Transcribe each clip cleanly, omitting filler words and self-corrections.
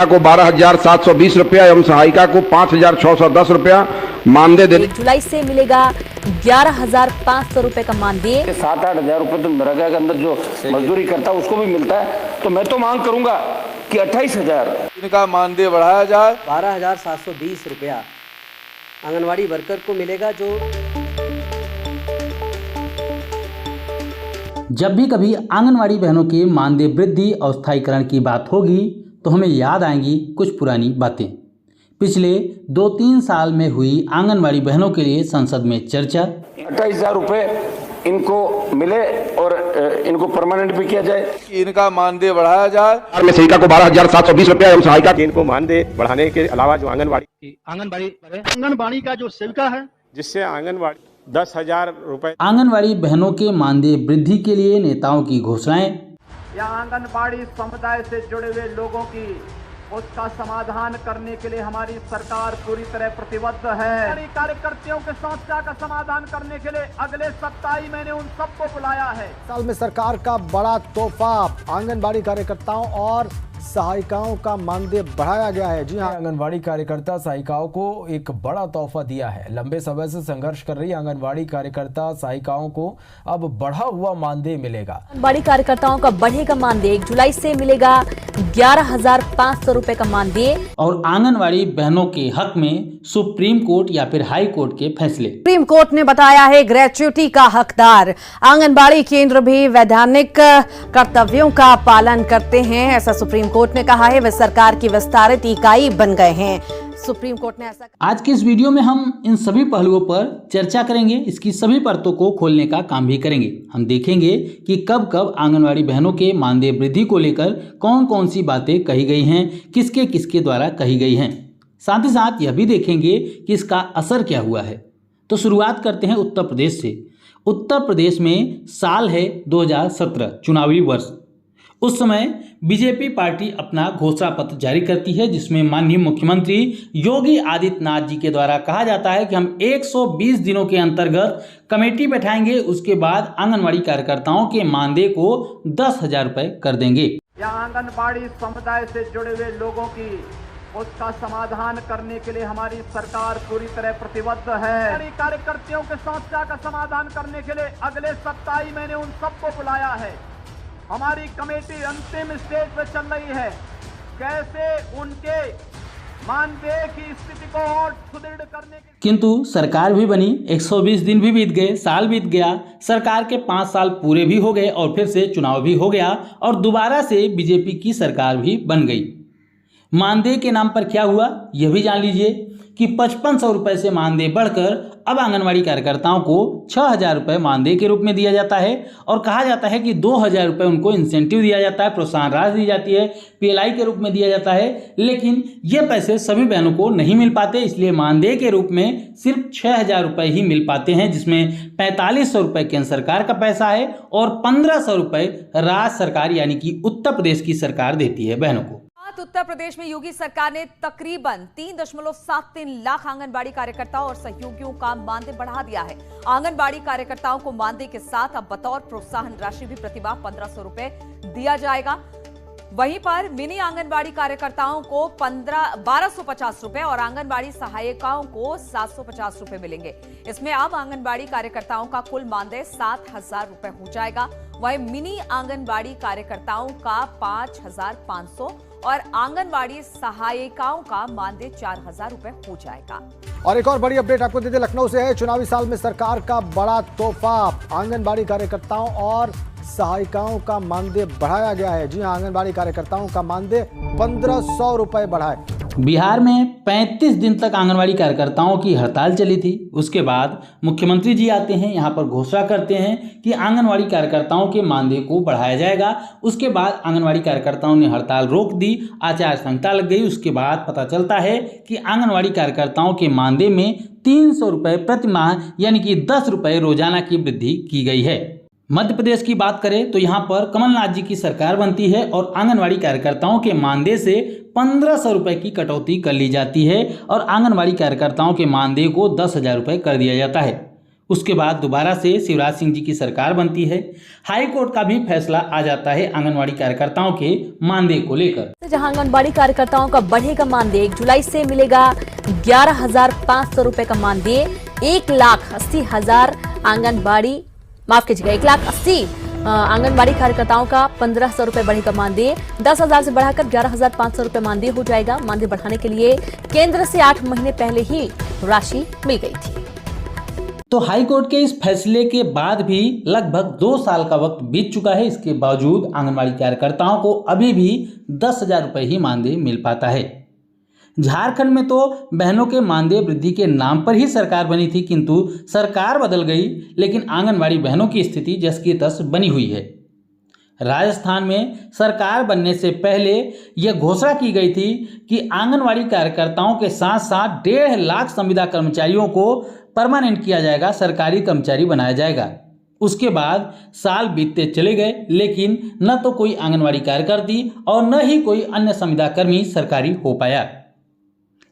को 12,720 रुपया एवं सहायिका को 5,610 रुपया मानदेय देने। 1 जुलाई से मिलेगा 11,500 रुपए का मानदेय। 7-8 हजार रुपए तो मनरेगा के अंदर जो मजदूरी करता है उसको भी मिलता है। तो मैं तो मांग करूंगा कि 28,000 इनका मानदेय बढ़ाया जाए। 12,720 रुपया आंगनवाड़ी वर्कर को मिलेगा। जो जब भी कभी आंगनवाड़ी बहनों के मानदेय वृद्धि और स्थायीकरण की बात होगी तो हमें याद आएंगी कुछ पुरानी बातें। पिछले 2-3 साल में हुई आंगनवाड़ी बहनों के लिए संसद में चर्चा। 28,000 रुपए इनको मिले और इनको परमानेंट भी किया जाए। इनका मानदेय बढ़ाया जाए। में सहायिका को 12,720 रुपया एवं सहायिका इनको मानदेय बढ़ाने के अलावा जो आंगनबाड़ी का जो सेविका है, जिससे आंगनबाड़ी 10,000 रुपए। आंगनवाड़ी बहनों के मानदेय वृद्धि के लिए नेताओं की घोषणाएं। या आंगनबाड़ी समुदाय से जुड़े हुए लोगों की उसका समाधान करने के लिए हमारी सरकार पूरी तरह प्रतिबद्ध है। कार्यकर्ताओं के समस्या का समाधान करने के लिए अगले सप्ताह ही मैंने उन सबको बुलाया है। साल में सरकार का बड़ा तोहफा, आंगनबाड़ी कार्यकर्ताओं और सहायिकाओं का मानदेय बढ़ाया गया है। जी हाँ, आंगनवाड़ी कार्यकर्ता सहायिकाओं को एक बड़ा तोहफा दिया है। लंबे समय से संघर्ष कर रही आंगनवाड़ी कार्यकर्ता सहायिकाओं को अब बढ़ा हुआ मानदेय मिलेगा। आंगनबाड़ी कार्यकर्ताओं का बढ़ेगा मानदेय। 1 जुलाई से मिलेगा 11,500 रुपए का मानदेय। और आंगनवाड़ी बहनों के हक में सुप्रीम कोर्ट या फिर हाई कोर्ट के फैसले। सुप्रीम कोर्ट ने बताया है ग्रेच्युटी का हकदार आंगनबाड़ी केंद्र भी वैधानिक कर्तव्यों का पालन करते हैं, ऐसा सुप्रीम कोर्ट ने कहा है। वे सरकार की विस्तारित इकाई बन गए हैं। सुप्रीम कोर्ट ने ऐसा। आज के इस वीडियो में हम इन सभी पहलुओं पर चर्चा करेंगे। इसकी सभी परतों को खोलने का काम भी करेंगे। हम देखेंगे कि कब कब आंगनवाड़ी बहनों के मानदेय वृद्धि को लेकर कौन कौन सी बातें कही गई हैं, किसके किसके द्वारा कही गई हैं। साथ ही साथ यह भी देखेंगे कि इसका असर क्या हुआ है। तो शुरुआत करते हैं उत्तर प्रदेश से। उत्तर प्रदेश में साल है 2017, चुनावी वर्ष। उस समय बीजेपी पार्टी अपना घोषणा पत्र जारी करती है, जिसमें माननीय मुख्यमंत्री योगी आदित्यनाथ जी के द्वारा कहा जाता है कि हम 120 दिनों के अंतर्गत कमेटी बैठाएंगे। उसके बाद आंगनवाड़ी कार्यकर्ताओं के मानदेय को 10,000 रुपए कर देंगे। या आंगनबाड़ी समुदाय से जुड़े हुए लोगों की उसका समाधान करने के लिए हमारी सरकार पूरी तरह प्रतिबद्ध है। कार्यकर्ताओं के समस्या का समाधान करने के लिए अगले सप्ताह ही मैंने उन सबको बुलाया है। हमारी कमेटी अंतिम स्टेज पर चल रही है। कैसे उनके मानदेय की स्थिति को और सुदृढ़ करने की। किंतु सरकार भी बनी, 120 दिन भी बीत गए, साल बीत गया, सरकार के 5 साल पूरे भी हो गए और फिर से चुनाव भी हो गया और दोबारा से बीजेपी की सरकार भी बन गई। मानदेय के नाम पर क्या हुआ यह भी जान लीजिए कि 5500 रुपए से मानदेय बढ़कर अब आंगनवाड़ी कार्यकर्ताओं को 6,000 रुपए मानदेय के रूप में दिया जाता है और कहा जाता है कि 2,000 रुपए उनको इंसेंटिव दिया जाता है, प्रोत्साहन राशि दी जाती है, पीएलआई के रूप में दिया जाता है। लेकिन ये पैसे सभी बहनों को नहीं मिल पाते, इसलिए मानदेय के रूप में सिर्फ 6,000 रुपए ही मिल पाते हैं, जिसमें 4500 रुपए केंद्र सरकार का पैसा है और 1500 रुपए राज्य सरकार यानी कि उत्तर प्रदेश की सरकार देती है बहनों को। उत्तर प्रदेश में योगी सरकार ने तकरीबन 3.73 लाख आंगनबाड़ी कार्यकर्ताओं और सहयोगियों का मानदेय बढ़ा दिया है। आंगनबाड़ी कार्यकर्ताओं को मानदेय के साथ अब बतौर प्रोत्साहन राशि भी प्रतिमाह 1500 रुपए दिया जाएगा। वहीं पर मिनी आंगनबाड़ी कार्यकर्ताओं को 1250 रुपए और आंगनबाड़ी सहायिकाओं को 750 रुपए मिलेंगे। इसमें अब आंगनबाड़ी कार्यकर्ताओं का कुल मानदेय 7,000 रुपए हो जाएगा। वहीं मिनी आंगनबाड़ी कार्यकर्ताओं का 5,500 और आंगनबाड़ी सहायिकाओं का मानदेय 4,000 रुपए हो जाएगा। और एक और बड़ी अपडेट आपको देते लखनऊ से है। चुनावी साल में सरकार का बड़ा तोहफा, आंगनबाड़ी कार्यकर्ताओं और सहायिकाओं का मानदेय बढ़ाया गया है। जी हाँ, आंगनबाड़ी कार्यकर्ताओं का मानदेय 1500 रुपए बढ़ा है। बिहार में 35 दिन तक आंगनवाड़ी कार्यकर्ताओं की हड़ताल चली थी। उसके बाद मुख्यमंत्री जी आते हैं, यहाँ पर घोषणा करते हैं कि आंगनवाड़ी कार्यकर्ताओं के मानदेय को बढ़ाया जाएगा। उसके बाद आंगनवाड़ी कार्यकर्ताओं ने हड़ताल रोक दी, आचार संहिता लग गई। उसके बाद पता चलता है कि आंगनवाड़ी कार्यकर्ताओं के मानदेय में 300 रुपये प्रति माह यानी कि 10 रुपये रोजाना की वृद्धि की गई है। मध्य प्रदेश की बात करें तो यहाँ पर कमलनाथ जी की सरकार बनती है और आंगनवाड़ी कार्यकर्ताओं के मानदेय से 1500 रुपये की कटौती कर ली जाती है और आंगनवाड़ी कार्यकर्ताओं के मानदेय को 10,000 रुपये कर दिया जाता है। उसके बाद दोबारा से शिवराज सिंह जी की सरकार बनती है। हाई कोर्ट का भी फैसला आ जाता है आंगनवाड़ी कार्यकर्ताओं के मानदेय को लेकर। जहां आंगनबाड़ी कार्यकर्ताओं का बढ़ेगा मानदेय, 1 जुलाई से मिलेगा 11,500 रुपए का मानदेय। 1,80,000 आंगनबाड़ी कार्यकर्ताओं का 1,500 रुपए बढ़ेगा मानदेय। 10,000 से बढ़ाकर 11,500 रुपए मानदेय हो जाएगा। मानदेय बढ़ाने के लिए केंद्र से 8 महीने पहले ही राशि मिल गई थी। तो हाई कोर्ट के इस फैसले के बाद भी लगभग 2 साल का वक्त बीत चुका है। इसके बावजूद आंगनबाड़ी कार्यकर्ताओं को अभी भी 10,000 रुपए ही मानदेय मिल पाता है। झारखंड में तो बहनों के मानदेय वृद्धि के नाम पर ही सरकार बनी थी, किंतु सरकार बदल गई, लेकिन आंगनबाड़ी बहनों की स्थिति जस की तस बनी हुई है। राजस्थान में सरकार बनने से पहले यह घोषणा की गई थी कि आंगनबाड़ी कार्यकर्ताओं के साथ साथ 1.5 लाख संविदा कर्मचारियों को परमानेंट किया जाएगा, सरकारी कर्मचारी बनाया जाएगा। उसके बाद साल बीतते चले गए, लेकिन न तो कोई आंगनबाड़ी कार्यकर्ती और न ही कोई अन्य संविदा कर्मी सरकारी हो पाया।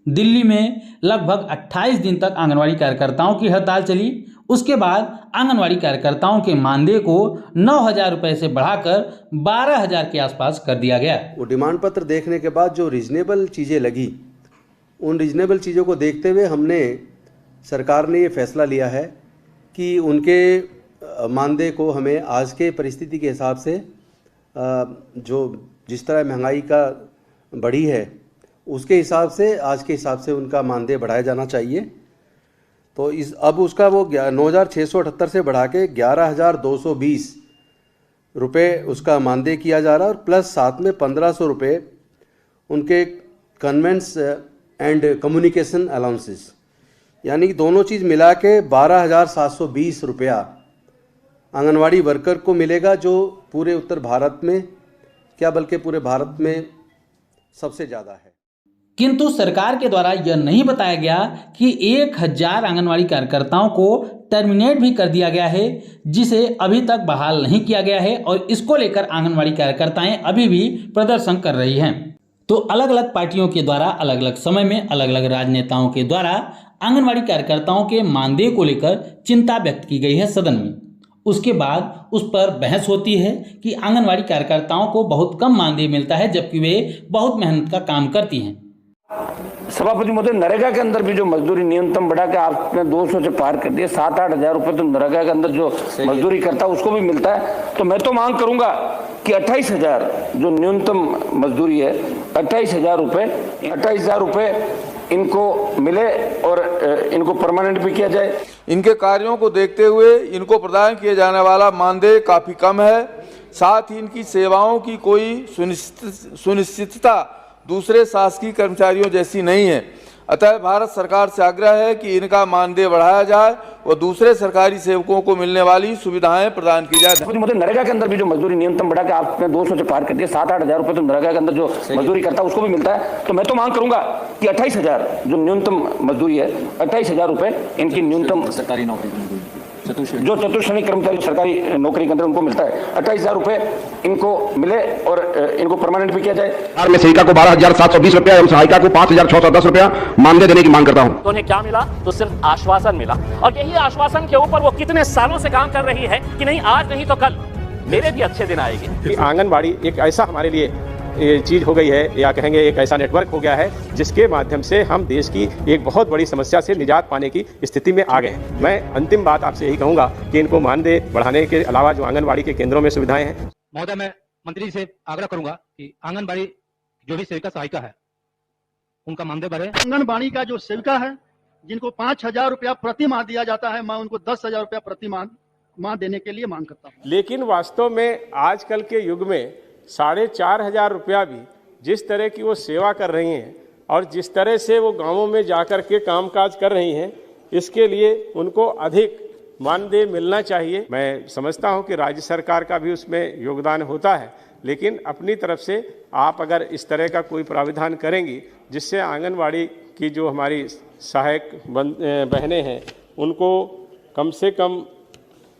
दिल्ली में लगभग 28 दिन तक आंगनबाड़ी कार्यकर्ताओं की हड़ताल चली। उसके बाद आंगनबाड़ी कार्यकर्ताओं के मानदेय को 9,000 रुपए से बढ़ाकर 12,000 के आसपास कर दिया गया। वो डिमांड पत्र देखने के बाद जो रीजनेबल चीज़ें लगी, उन रीजनेबल चीज़ों को देखते हुए हमने सरकार ने ये फैसला लिया है कि उनके मानदेय को हमें आज के परिस्थिति के हिसाब से जिस तरह महंगाई का बढ़ी है उसके हिसाब से, आज के हिसाब से उनका मानदेय बढ़ाया जाना चाहिए। तो अब उसका वो 9,678 से बढ़ा के 11,220 रुपये उसका मानदेय किया जा रहा है, और प्लस साथ में 1,500 रुपये उनके कन्वेंट्स एंड कम्युनिकेशन अलाउंसेस, यानी कि दोनों चीज़ मिला के 12,720 रुपया आंगनवाड़ी वर्कर को मिलेगा, जो पूरे उत्तर भारत में, क्या बल्कि पूरे भारत में सबसे ज़्यादा है। किंतु सरकार के द्वारा यह नहीं बताया गया कि 1,000 आंगनवाड़ी कार्यकर्ताओं को टर्मिनेट भी कर दिया गया है, जिसे अभी तक बहाल नहीं किया गया है, और इसको लेकर आंगनवाड़ी कार्यकर्ताएं अभी भी प्रदर्शन कर रही हैं। तो अलग अलग पार्टियों के द्वारा अलग अलग समय में अलग अलग राजनेताओं के द्वारा आंगनवाड़ी कार्यकर्ताओं के मानदेय को लेकर चिंता व्यक्त की गई है सदन में। उसके बाद उस पर बहस होती है कि आंगनवाड़ी कार्यकर्ताओं को बहुत कम मानदेय मिलता है, जबकि वे बहुत मेहनत का काम करती हैं। सभापति महोदय, नरेगा के अंदर भी जो मजदूरी न्यूनतम बढ़ा के आपने 200 से पार कर दिया, 7-8 हजार रुपए तो नरेगा के अंदर जो मजदूरी करता है उसको भी मिलता है। तो मैं तो मांग करूंगा कि 28,000 जो न्यूनतम मजदूरी है, 28,000 रुपए इनको मिले और इनको परमानेंट भी किया जाए। इनके कार्यों को देखते हुए इनको प्रदान किए जाने वाला मानदेय काफी कम है। साथ ही इनकी सेवाओं की कोई सुनिश्चितता दूसरे शासकीय कर्मचारियों जैसी नहीं है। अतः भारत सरकार से आग्रह है कि इनका मानदेय बढ़ाया जाए और दूसरे सरकारी सेवकों को मिलने वाली सुविधाएं प्रदान की जाए। नरेगा के अंदर भी जो मजदूरी न्यूनतम बढ़ा के आपने 200 से पार कर दिया, 7-8 हजार रुपए तो नरेगा के अंदर जो मजदूरी करता है उसको भी मिलता है। तो मैं तो मांग करूंगा कि 28,000 जो न्यूनतम मजदूरी है, 28,000 रुपए इनकी न्यूनतम सरकारी नौकरी जो चतुर्श्रेणी कर्मचारी सरकारी नौकरी के अंदर उनको मिलता है, 28,000 रुपए इनको मिले और इनको परमानेंट भी किया जाए। मैं सेविका को 12,720 रुपया एवं सहायिका को 5,610 रुपया मानदेय देने की मांग करता हूँ। तो उन्हें क्या मिला? तो सिर्फ आश्वासन मिला, और यही आश्वासन के ऊपर वो कितने सालों से काम कर रही है कि नहीं आज नहीं तो कल मेरे भी अच्छे दिन आएंगे। आंगनबाड़ी एक ऐसा हमारे लिए चीज हो गई है, या कहेंगे एक ऐसा नेटवर्क हो गया है जिसके माध्यम से हम देश की एक बहुत बड़ी समस्या से निजात पाने की स्थिति में आ गए हैं। मैं अंतिम बात आपसे यही कहूंगा कि इनको मानदेय बढ़ाने के अलावा जो आंगनबाड़ी के केंद्रों में सुविधाएं हैं, महोदय मैं मंत्री से आग्रह करूंगा कि आंगनबाड़ी जो भी सेविका सहायिका है उनका मानदेय बढ़े। आंगनबाड़ी का जो सेविका है जिनको 5,000 रुपया प्रति माह दिया जाता है, मैं उनको 10,000 रुपया प्रति माह देने के लिए मांग करता हूँ। लेकिन वास्तव में आजकल के युग में 4,500 रुपया भी जिस तरह की वो सेवा कर रही हैं और जिस तरह से वो गांवों में जाकर के कामकाज कर रही हैं, इसके लिए उनको अधिक मानदेय मिलना चाहिए। मैं समझता हूं कि राज्य सरकार का भी उसमें योगदान होता है, लेकिन अपनी तरफ से आप अगर इस तरह का कोई प्राविधान करेंगी जिससे आंगनवाड़ी की जो हमारी सहायक बहनें हैं उनको कम से कम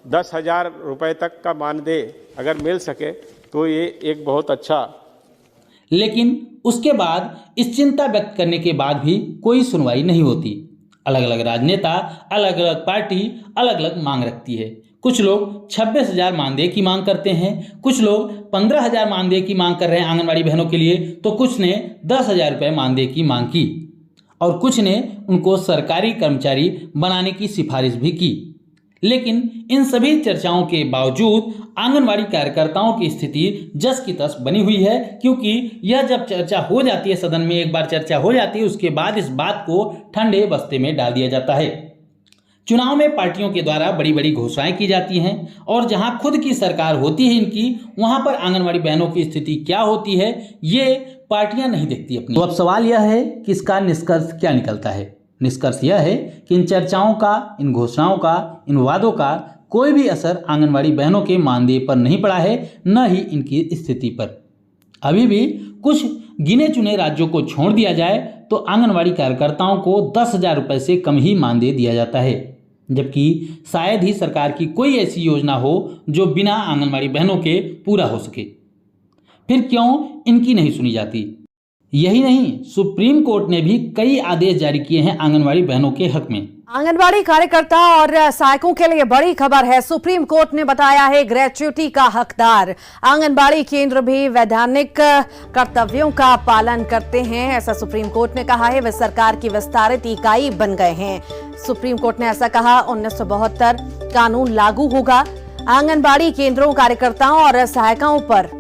10,000 रुपये तक का मानदेय अगर मिल सके तो ये एक बहुत अच्छा। लेकिन उसके बाद इस चिंता व्यक्त करने के बाद भी कोई सुनवाई नहीं होती। अलग अलग राजनेता, अलग अलग पार्टी अलग अलग मांग रखती है। कुछ लोग 26,000 मानदेय की मांग करते हैं, कुछ लोग 15,000 मानदेय की मांग कर रहे हैं आंगनबाड़ी बहनों के लिए, तो कुछ ने 10,000 रुपये मानदेय की मांग की और कुछ ने उनको सरकारी कर्मचारी बनाने की सिफारिश भी की। लेकिन इन सभी चर्चाओं के बावजूद आंगनबाड़ी कार्यकर्ताओं की स्थिति जस की तस बनी हुई है, क्योंकि यह जब चर्चा हो जाती है, सदन में एक बार चर्चा हो जाती है, उसके बाद इस बात को ठंडे बस्ते में डाल दिया जाता है। चुनाव में पार्टियों के द्वारा बड़ी बड़ी घोषणाएं की जाती हैं और जहां खुद की सरकार होती है इनकी, वहां पर आंगनबाड़ी बहनों की स्थिति क्या होती है ये पार्टियां नहीं देखती अपनी। तो अब सवाल यह है कि इसका निष्कर्ष क्या निकलता है। निष्कर्ष यह है कि इन चर्चाओं का, इन घोषणाओं का, इन वादों का कोई भी असर आंगनबाड़ी बहनों के मानदेय पर नहीं पड़ा है, न ही इनकी स्थिति पर। अभी भी कुछ गिने चुने राज्यों को छोड़ दिया जाए तो आंगनबाड़ी कार्यकर्ताओं को 10,000 रुपये से कम ही मानदेय दिया जाता है, जबकि शायद ही सरकार की कोई ऐसी योजना हो जो बिना आंगनबाड़ी बहनों के पूरा हो सके। फिर क्यों इनकी नहीं सुनी जाती? यही नहीं, सुप्रीम कोर्ट ने भी कई आदेश जारी किए हैं आंगनबाड़ी बहनों के हक में। आंगनबाड़ी कार्यकर्ता और सहायकों के लिए बड़ी खबर है। सुप्रीम कोर्ट ने बताया है ग्रेच्युटी का हकदार। आंगनबाड़ी केंद्र भी वैधानिक कर्तव्यों का पालन करते हैं, ऐसा सुप्रीम कोर्ट ने कहा है। वे सरकार की विस्तारित इकाई बन गए हैं। सुप्रीम कोर्ट ने ऐसा कहा। 1972 कानून लागू होगा। आंगनबाड़ी केंद्रों, कार्यकर्ताओं और सहायिकाओं पर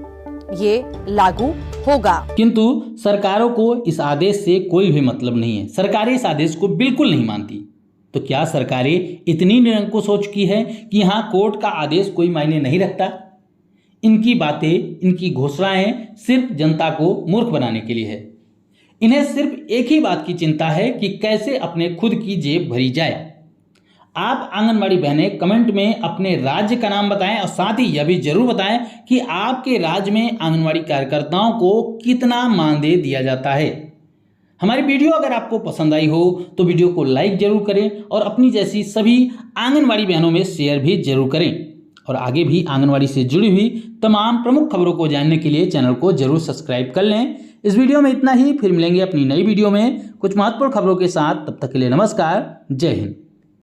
ये लागू होगा। किंतु सरकारों को इस आदेश से कोई भी मतलब नहीं है। सरकारें इस आदेश को बिल्कुल नहीं मानती। तो क्या सरकारें इतनी निरंकुश हो चुकी है कि यहाँ कोर्ट का आदेश कोई मायने नहीं रखता? इनकी बातें, इनकी घोषणाएं सिर्फ जनता को मूर्ख बनाने के लिए है। इन्हें सिर्फ एक ही बात की चिंता है कि कैसे अपने खुद की जेब भरी जाए। आप आंगनबाड़ी बहनें कमेंट में अपने राज्य का नाम बताएं और साथ ही यह भी जरूर बताएं कि आपके राज्य में आंगनबाड़ी कार्यकर्ताओं को कितना मानदेय दिया जाता है। हमारी वीडियो अगर आपको पसंद आई हो तो वीडियो को लाइक जरूर करें और अपनी जैसी सभी आंगनबाड़ी बहनों में शेयर भी जरूर करें। और आगे भी आंगनबाड़ी से जुड़ी हुई तमाम प्रमुख खबरों को जानने के लिए चैनल को जरूर सब्सक्राइब कर लें। इस वीडियो में इतना ही, फिर मिलेंगे अपनी नई वीडियो में कुछ महत्वपूर्ण खबरों के साथ। तब तक के लिए नमस्कार, जय हिंद।